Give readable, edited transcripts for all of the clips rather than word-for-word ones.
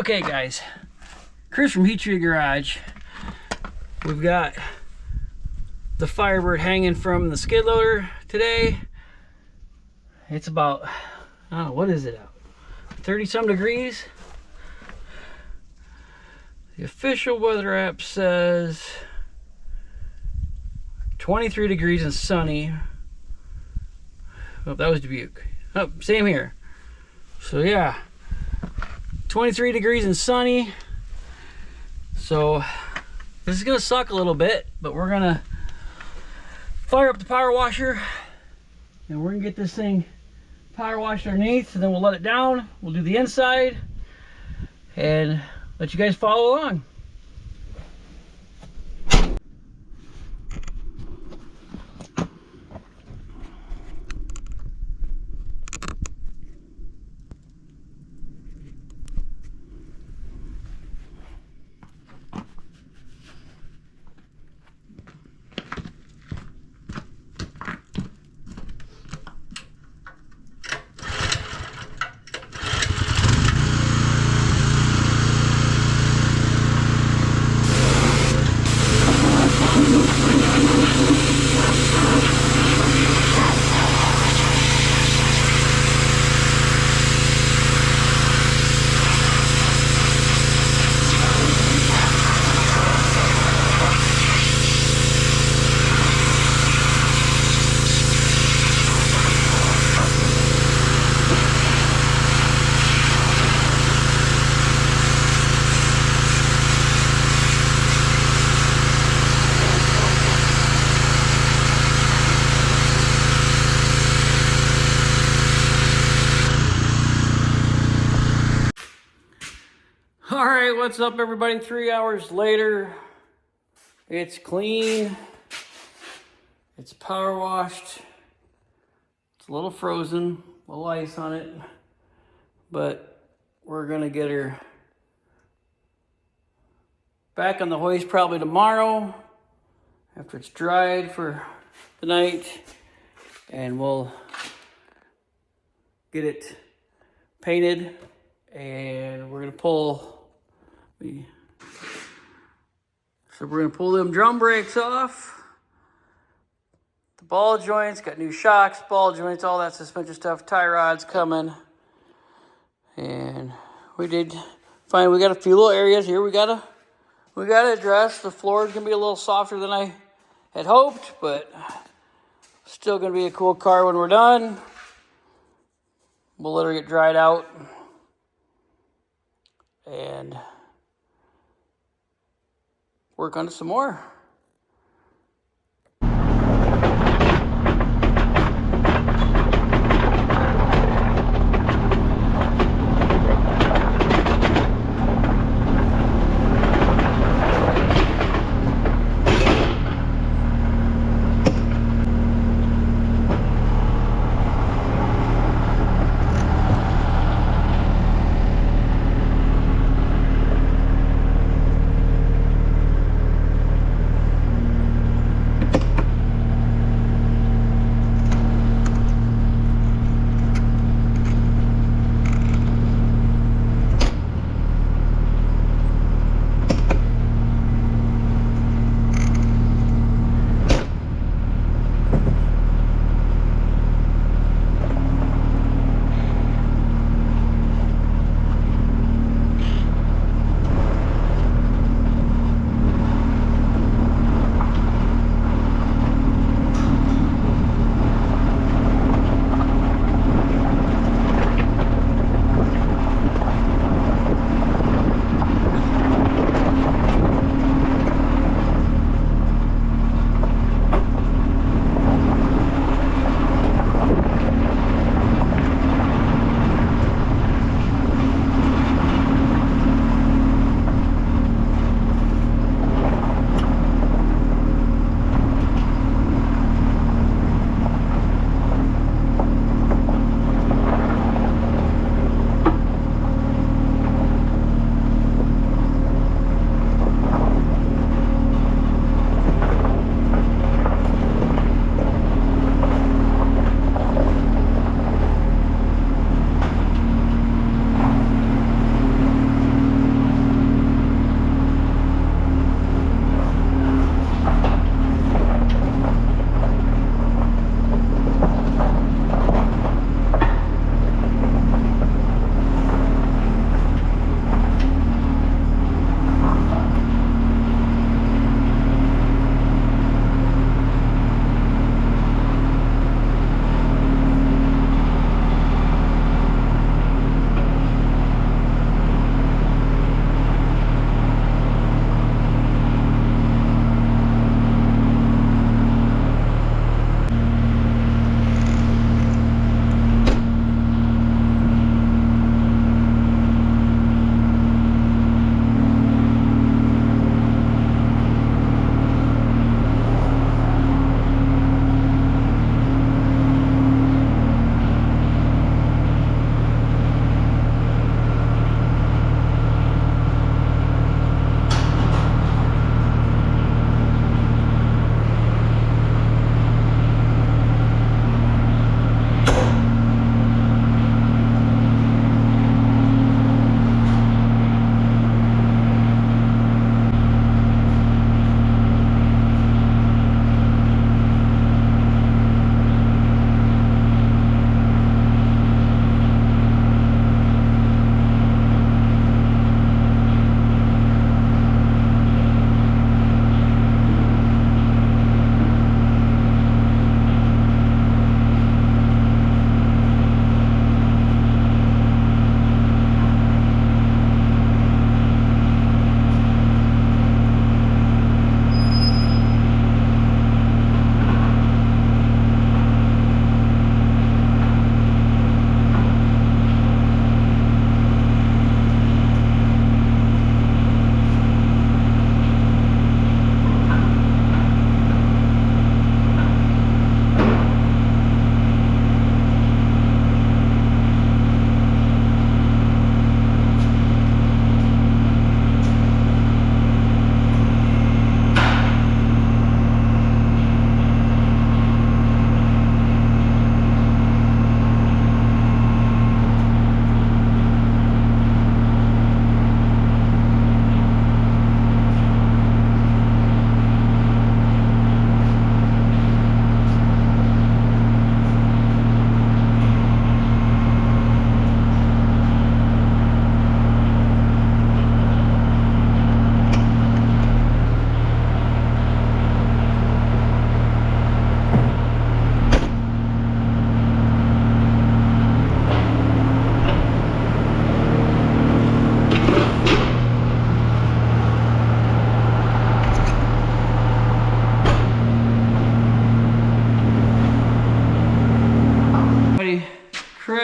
Okay guys, Chris from Heat Tree Garage. We've got the Firebird hanging from the skid loader today. It's about, I don't know, what is it out? 30 some degrees. The official weather app says 23 degrees and sunny. Oh, that was Dubuque. Oh, same here. So yeah, 23 degrees and sunny. So this is gonna suck a little bit, but we're gonna fire up the power washer and we're gonna get this thing power washed underneath, and then we'll let it down. We'll do the inside and let you guys follow along. All right, what's up everybody? 3 hours later, it's clean, it's power washed, it's a little frozen, a little ice on it, but we're gonna get her back on the hoist probably tomorrow after it's dried for the night, and we'll get it painted, and we're gonna pull them drum brakes off, the ball joints, got new shocks, ball joints, all that suspension stuff, tie rods coming. And we did find we got a few little areas here we gotta address. The floor is gonna be a little softer than I had hoped, but still gonna be a cool car when we're done. We'll let her get dried out and work on it some more.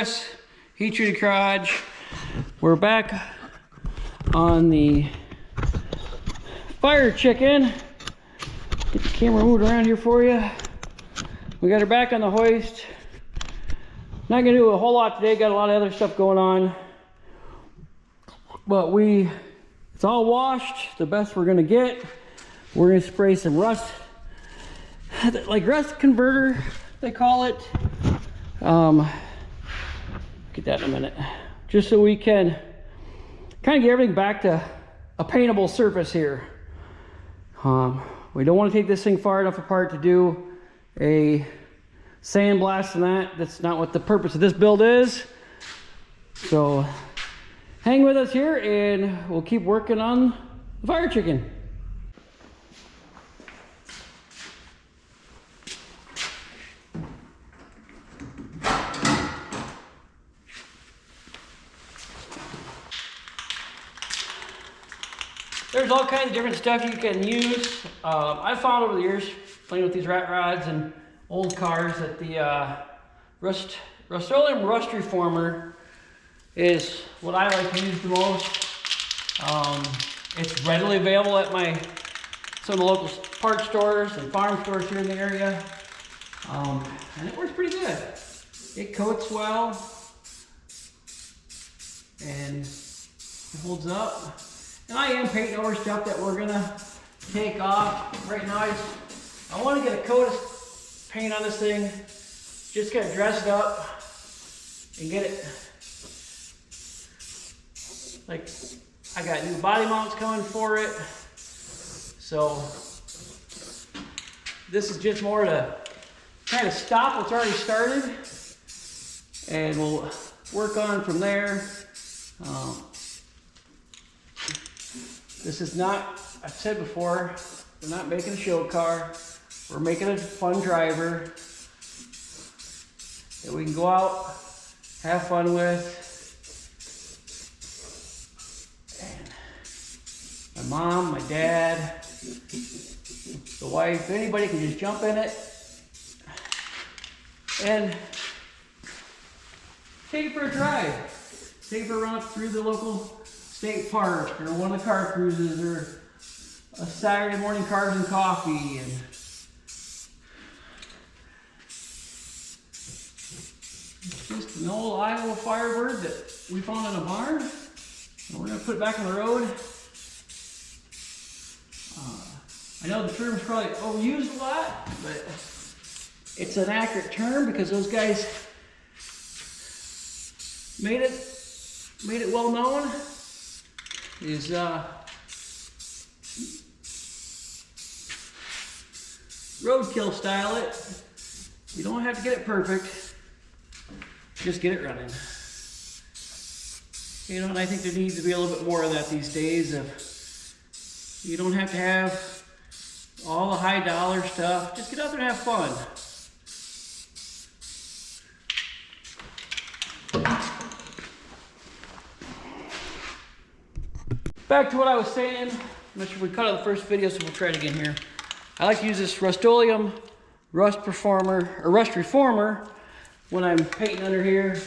progress. Heat treated garage. We're back on the fire chicken. Get the camera moved around here for you. We got her back on the hoist. Not gonna do a whole lot today, got a lot of other stuff going on. But it's all washed, the best we're gonna get. We're gonna spray some rust, like rust converter, they call it. Get that in a minute. Just so we can kind of get everything back to a paintable surface here. We don't want to take this thing far enough apart to do a sandblast and that. That's not what the purpose of this build is. So hang with us here and we'll keep working on the fire chicken. There's all kinds of different stuff you can use. I found over the years, playing with these rat rods and old cars, that the Rust-Oleum rust reformer is what I like to use the most. It's readily available at some of the local parts stores and farm stores here in the area. And it works pretty good. It coats well and it holds up. And I am painting over stuff that we're gonna take off. Right now I want to get a coat of paint on this thing. Just get it dressed up and get it, like, I got new body mounts coming for it. So this is just more to kind of stop what's already started, and we'll work on from there. This is not, I've said before, we're not making a show car. We're making a fun driver that we can go out, have fun with. And my mom, my dad, the wife, anybody can just jump in it and take it for a drive. Take it for a run up through the local state park, or one of the car cruises, or a Saturday morning cars and coffee. And it's just an old Iowa Firebird that we found in a barn, and we're going to put it back on the road. I know the term's probably overused a lot, but it's an accurate term because those guys made it well known. Is roadkill style it. You don't have to get it perfect, just get it running. You know, and I think there needs to be a little bit more of that these days. You don't have to have all the high dollar stuff, just get out there and have fun. Back to what I was saying. I'm not sure if we cut out the first video, so we'll try it again here. I like to use this Rust-Oleum rust reformer when I'm painting under here.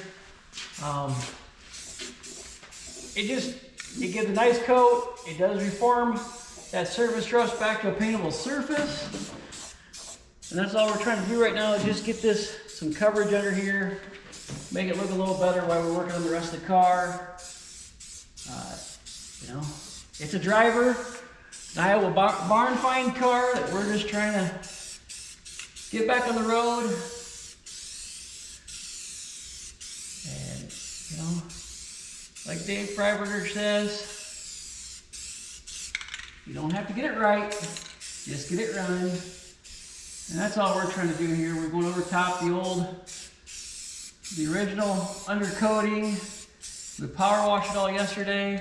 It gives a nice coat. It does reform that surface rust back to a paintable surface. And that's all we're trying to do right now, is just get some coverage under here, make it look a little better while we're working on the rest of the car. You know, it's a driver, an Iowa barn find car that we're just trying to get back on the road. And, you know, like Dave Firebird says, you don't have to get it right, just get it running. And that's all we're trying to do here. We're going over top the original undercoating. We power washed it all yesterday.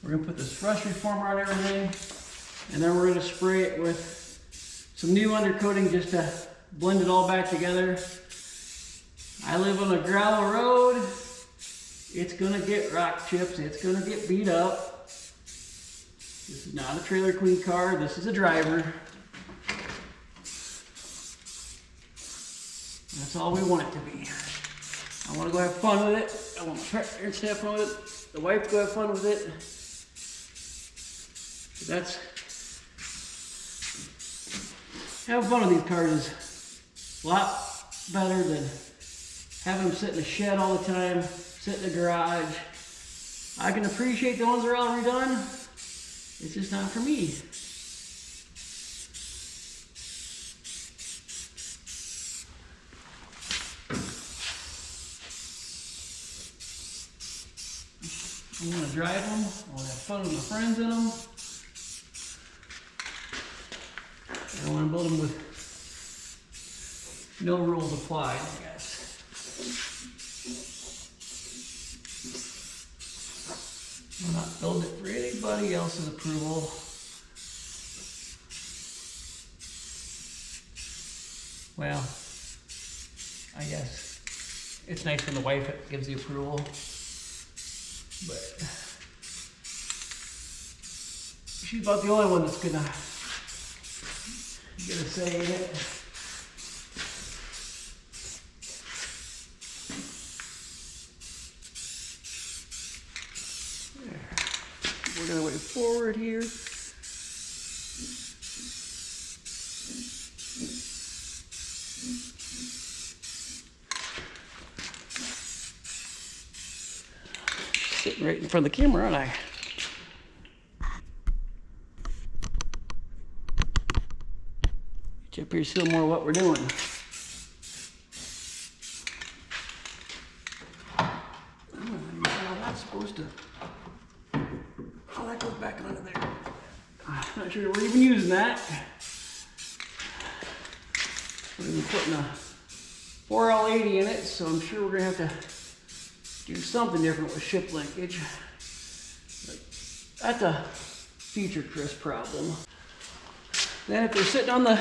We're going to put this rust reformer on everything, and then we're going to spray it with some new undercoating just to blend it all back together. I live on a gravel road. It's going to get rock chips. It's going to get beat up. This is not a trailer queen car. This is a driver. That's all we want it to be. I want to go have fun with it. I want my parents to have fun with it. The wife to go have fun with it. That's having fun with these cars is a lot better than having them sit in the shed all the time, sit in the garage. I can appreciate the ones that are all redone. It's just not for me. I want to drive them. I want to have fun with my friends in them. I want to build them with no rules applied, I guess. I'm not building it for anybody else's approval. Well, I guess it's nice when the wife gives the approval, but she's about the only one that's gonna get a say in it. We're gonna wait forward here. Sitting right in front of the camera, aren't I? Get up here, see a little more of what we're doing. That's supposed to. Oh, that goes back under there. I'm not sure we're even using that. We're even putting a 4L80 in it, so I'm sure we're gonna have to do something different with ship linkage. But that's a future Chris problem. Then if they're sitting on the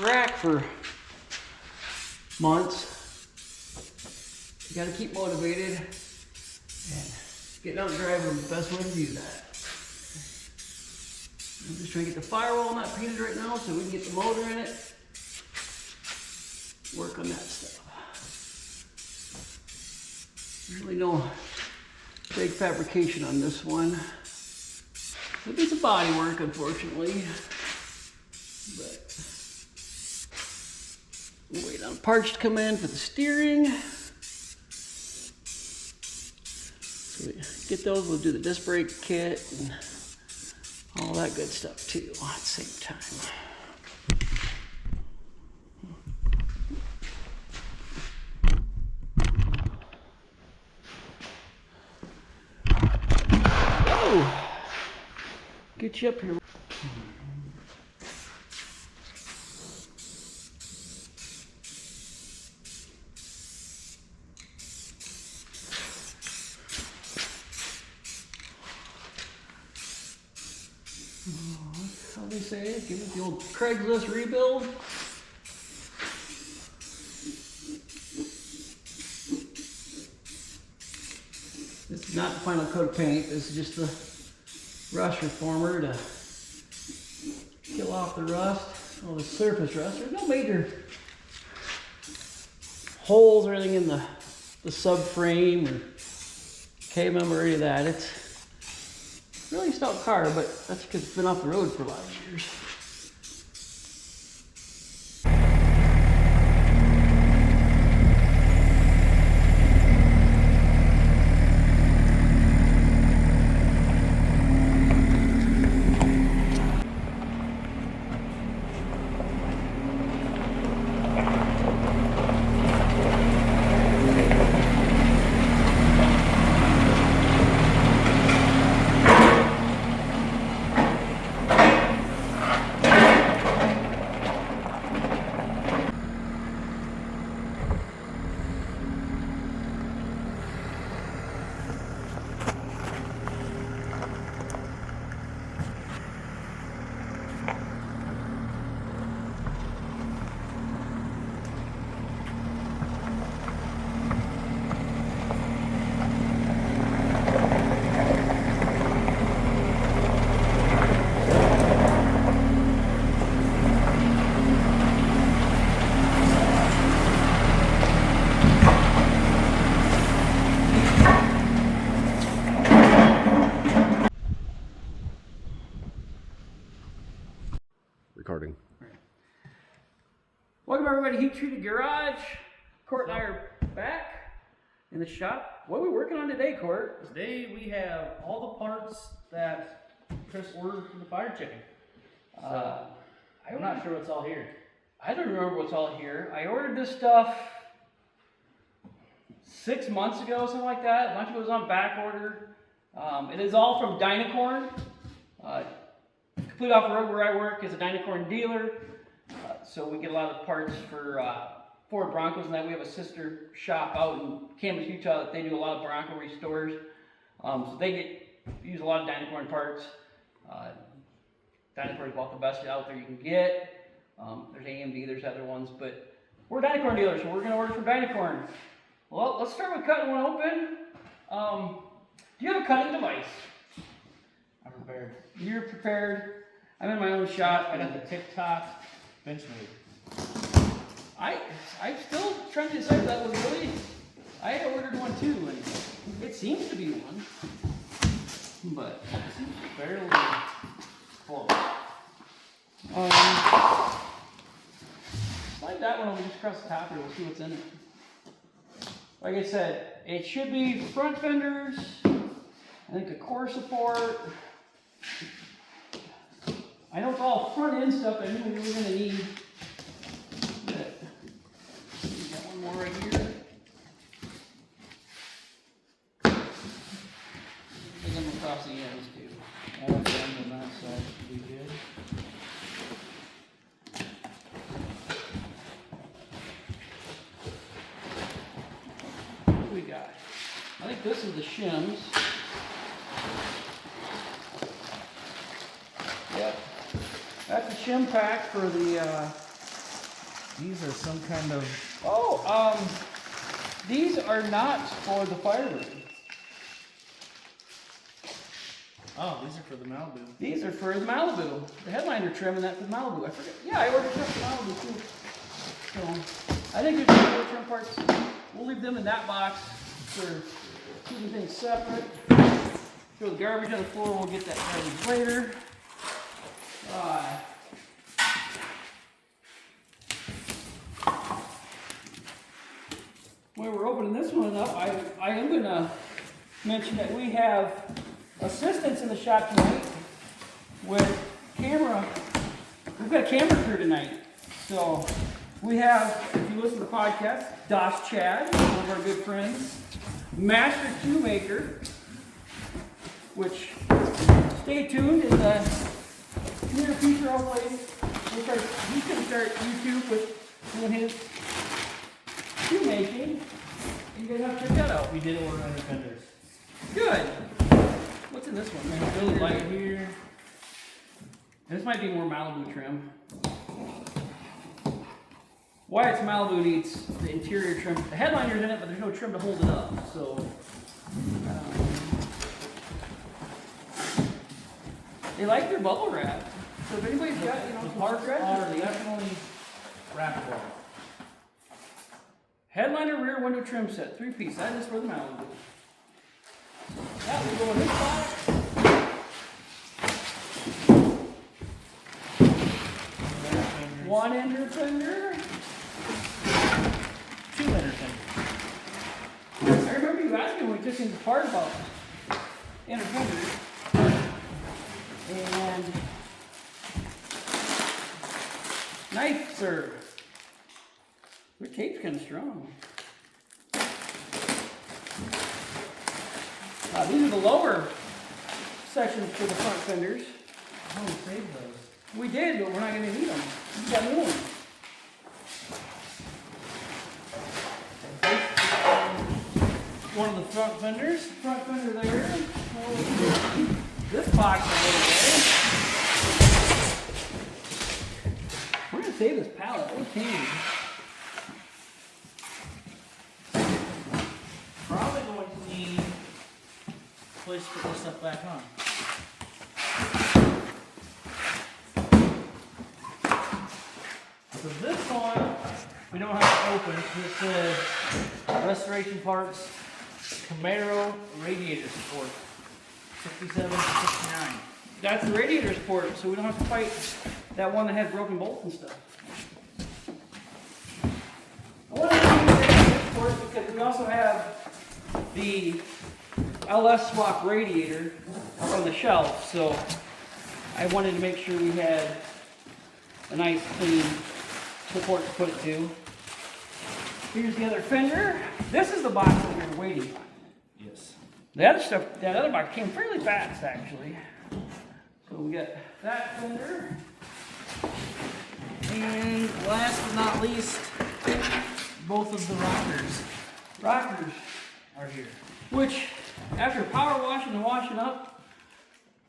rack for months, you gotta keep motivated, and getting out and driving is the best way to do that. I'm just trying to get the firewall not painted right now so we can get the motor in it. Work on that stuff. Really no big fabrication on this one. It needs some body work, unfortunately. But we'll wait on parts to come in for the steering. So we get those, we'll do the disc brake kit and all that good stuff too at the same time. Get you up here. How do they say it? Give it the old Craigslist rebuild. This is not the final coat of paint. This is just the rust reformer to kill off the rust, all the surface rust. There's no major holes or anything in the subframe or K-member or any of that. It's a really stout car, but that's because it's been off the road for a lot of years. by the heat-treated garage. Court and I are back in the shop. What are we working on today, Court? Today we have all the parts that Chris ordered from the Fire Chicken. I'm not sure what's all here. I don't remember what's all here. I ordered this stuff 6 months ago, something like that. A bunch of it was on back order. It is all from Dynacorn. Complete off the road where I work is a Dynacorn dealer. So we get a lot of parts for Ford Broncos, and that we have a sister shop out in Cambridge, Utah that they do a lot of Bronco restores. So they use a lot of Dynacorn parts. Dynacorn is about the best out there you can get. There's AMD, there's other ones, but we're a Dynacorn dealer, so we're going to order from Dynacorn. Well, let's start with cutting one open. Do you have a cutting device? I'm prepared. You're prepared. I'm in my own shop. I got the TikTok bench made. I'm still trying to decide if that was really. I had ordered one too, and it seems to be one, but It seems fairly full. Slide that one over just across the top here. We'll see what's in it. Like I said, it should be front fenders. I think a core support. I know it's all front end stuff that I knew we were going to need. But we got one more right here. Take them across the ends too. I have them on that side. We good. What do we got? I think this is the shims. Yep. That's the shim pack for the, These are some kind of. these are not for the Firebird. Oh, these are for the Malibu. These are for the Malibu. The headliner trim and that for the Malibu. I forget. Yeah, I ordered stuff for Malibu too. So, I think there's more trim parts. We'll leave them in that box for keeping things separate. Throw the garbage on the floor. We'll get that garbage later. When we're opening this one up, I am going to mention that we have assistants in the shop tonight with camera. We've got a camera crew tonight. So we have, if you listen to the podcast, Das Chad, one of our good friends, Master Q Maker, which, stay tuned in the near future, hopefully. He's going to start YouTube with doing his shoe making. You guys have to check that out. We did order under fenders. Good. What's in this one? Man, it's really light here. And this might be more Malibu trim. Why it's Malibu needs the interior trim. The headliner's in it, but there's no trim to hold it up. So, they like their bubble wrap. So if anybody's got, The some parts scratches, are definitely wrappable. Headliner rear window trim set, 3-piece. That is for the Malibu. That will go in this box. One ender fender. Two ender fenders. I remember you asking when we took things apart about ender fenders. And knife serve. Your tape's kind of strong. These are the lower sections for the front fenders. Oh, we saved those. We did, but we're not going to need them. We got new ones. One of the front fenders. Front fender there. This box is over there. We're going to save this pallet. We can. Probably going to need a place to put this stuff back on. So this one, we don't have to open. It says Restoration Parts Camaro Radiator Support, 67 to 69. That's the radiator support, so we don't have to fight that one that had broken bolts and stuff. for it because we also have the LS swap radiator up on the shelf, so I wanted to make sure we had a nice clean support to put it to. Here's the other fender. This is the box that we were waiting on. Yes. The other stuff, that other box came fairly fast actually. So we got that fender. And last but not least, both of the rockers. Rockers are here. Which, after power washing and washing up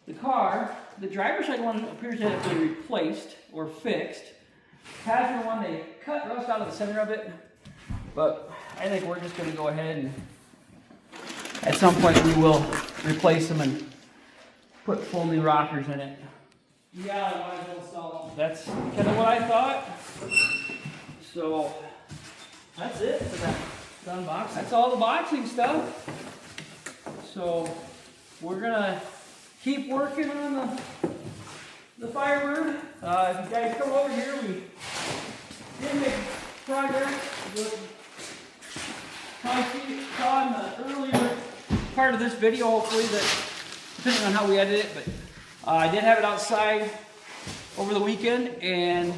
the car, the driver's side one appears to have been replaced or fixed. Passenger one, they cut rust out of the center of it. But I think we're just going to go ahead and at some point we will replace them and put full new rockers in it. Yeah, I might as well install them. That's kind of what I thought. So That's it for that unboxing. that's all the boxing stuff. So we're gonna keep working on the Firebird. If you guys come over here, we did make progress. Probably saw in the earlier part of this video, hopefully, that depending on how we edit it, but I did have it outside over the weekend and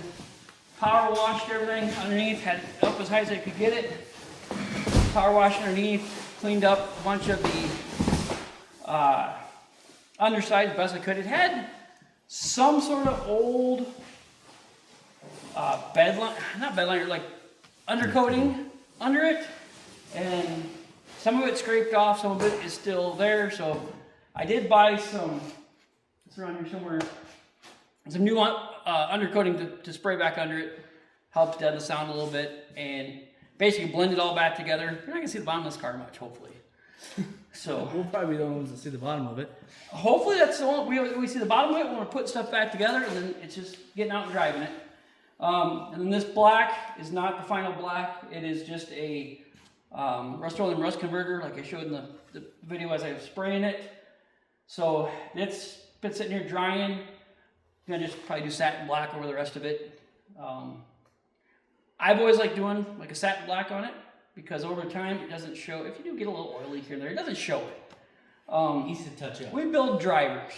power washed everything underneath, had it up as high as I could get it. Power washed underneath, cleaned up a bunch of the underside as best I could. It had some sort of old bed liner, not bed liner, like undercoating under it, and some of it scraped off, some of it is still there. So I did buy some, it's around here somewhere, some new undercoating to spray back under it. Helps deaden the sound a little bit and basically blend it all back together. You're not going to see the bottom of this car much, hopefully. So We'll probably be the only ones that see the bottom of it. hopefully that's the one, we see the bottom of it when we're putting stuff back together, and then it's just getting out and driving it. And then this black is not the final black. It is just a Rust-Oleum rust converter, like I showed in the video as I was spraying it. So it's been sitting here drying. I'm gonna just probably do satin black over the rest of it. I've always liked doing like a satin black on it because over time it doesn't show. If you do get a little oily here and there, it doesn't show it. Easy to touch up. We build drivers.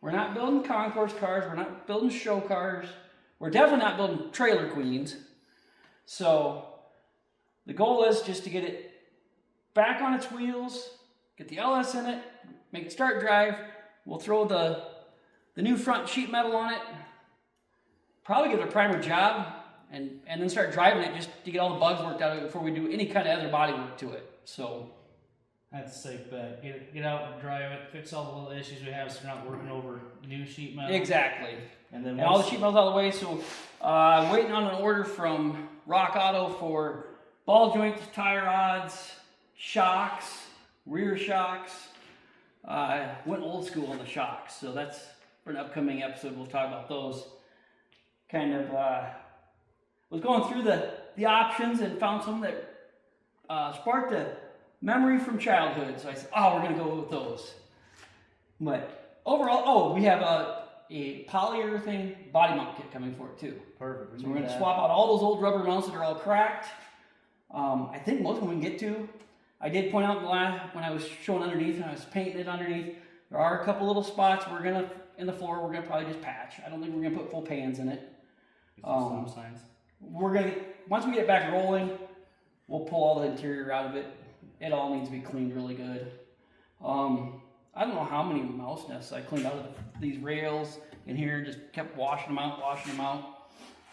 We're not building concourse cars. We're not building show cars. We're definitely not building trailer queens. So the goal is just to get it back on its wheels, get the LS in it, make it start drive. We'll throw the new front sheet metal on it, probably give it a primer job, and then start driving it just to get all the bugs worked out of it before we do any kind of other body work to it. So That's a safe bet. Get out and drive it, fix all the little issues we have so we're not working over new sheet metal. exactly. And then And all the sheet metal's out of the way, so waiting on an order from Rock Auto for ball joints, tie rods, shocks, rear shocks. Went old school on the shocks, so that's for an upcoming episode. We'll talk about those. Kind of was going through the options and found some that sparked a memory from childhood. So I said, oh, we're going to go with those. But overall, we have a polyurethane body mount kit coming for it too. Perfect. So we're going to swap out all those old rubber mounts that are all cracked. I think most of them we can get to. I did point out when I was showing underneath and I was painting it underneath, there are a couple little spots in the floor we're going to probably just patch. I don't think we're going to put full pans in it. Stop signs. Once we get back rolling, we'll pull all the interior out of it. It all needs to be cleaned really good. I don't know how many mouse nests I cleaned out of these rails in here. Just kept washing them out.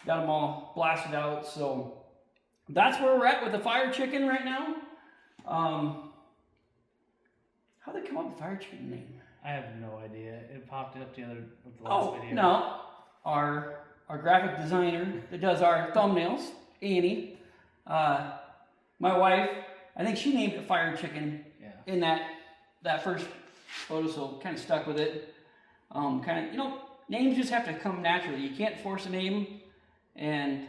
Got them all blasted out. So that's where we're at with the Fire Chicken right now. How did they come up with the Fire Chicken name? I have no idea. It popped up the last video. No. Our graphic designer that does our thumbnails, Annie, my wife, I think she named it Fire Chicken in that first photo, so kind of stuck with it. Names just have to come naturally. You can't force a name, and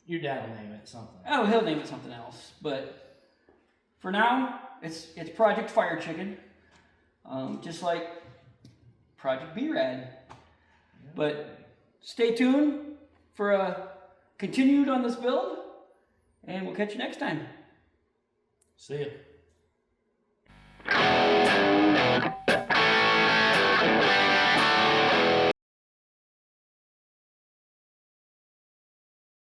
Your dad will name it something. Oh, he'll name it something else, but for now, it's Project Fire Chicken, just like Project B-Rad. But stay tuned for a continued on this build, And we'll catch you next time. See ya.